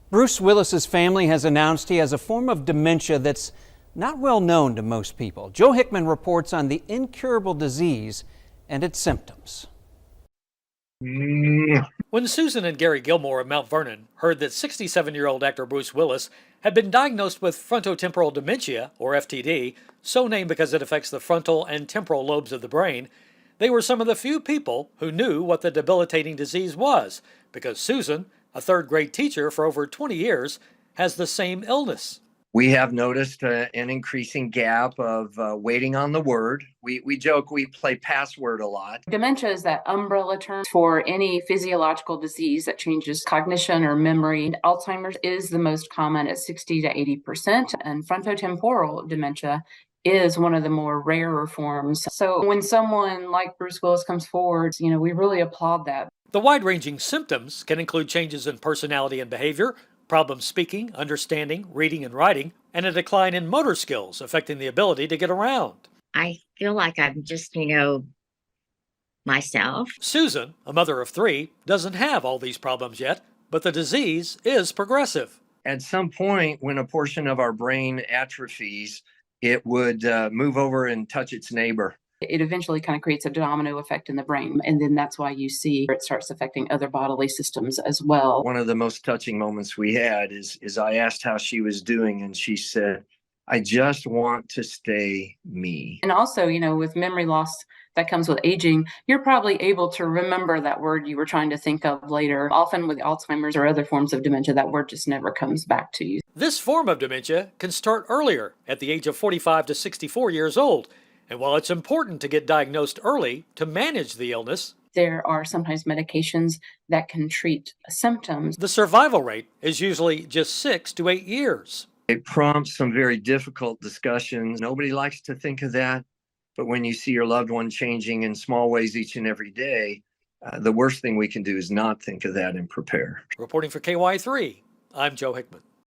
Bruce Willis's family has announced he has a form of dementia that's not well known to most people. Joe Hickman reports on the incurable disease and its symptoms. When Susan and Gary Gilmore of Mount Vernon heard that 67-year-old actor Bruce Willis had been diagnosed with frontotemporal dementia, or FTD, so named because it affects the frontal and temporal lobes of the brain, they were some of the few people who knew what the debilitating disease was, because Susan, a third-grade teacher for over 20 years, has the same illness. We have noticed an increasing gap of waiting on the word. We joke we play password a lot. Dementia is that umbrella term for any physiological disease that changes cognition or memory. Alzheimer's is the most common at 60 to 80%, and frontotemporal dementia is one of the more rarer forms. So when someone like Bruce Willis comes forward, we really applaud that. The wide-ranging symptoms can include changes in personality and behavior, problems speaking, understanding, reading, and writing, and a decline in motor skills affecting the ability to get around. I feel like I'm just, myself. Susan, a mother of 3, doesn't have all these problems yet, but the disease is progressive. At some point, when a portion of our brain atrophies, it would move over and touch its neighbor. It eventually kind of creates a domino effect in the brain, and then that's why you see it starts affecting other bodily systems as well. One of the most touching moments we had is I asked how she was doing, and she said, "I just want to stay me." And also, with memory loss that comes with aging, you're probably able to remember that word you were trying to think of later. Often with Alzheimer's or other forms of dementia, that word just never comes back to you. This form of dementia can start earlier, at the age of 45 to 64 years old. And while it's important to get diagnosed early to manage the illness, there are sometimes medications that can treat symptoms. The survival rate is usually just 6 to 8 years. It prompts some very difficult discussions. Nobody likes to think of that, but when you see your loved one changing in small ways each and every day, the worst thing we can do is not think of that and prepare. Reporting for KY3, I'm Joe Hickman.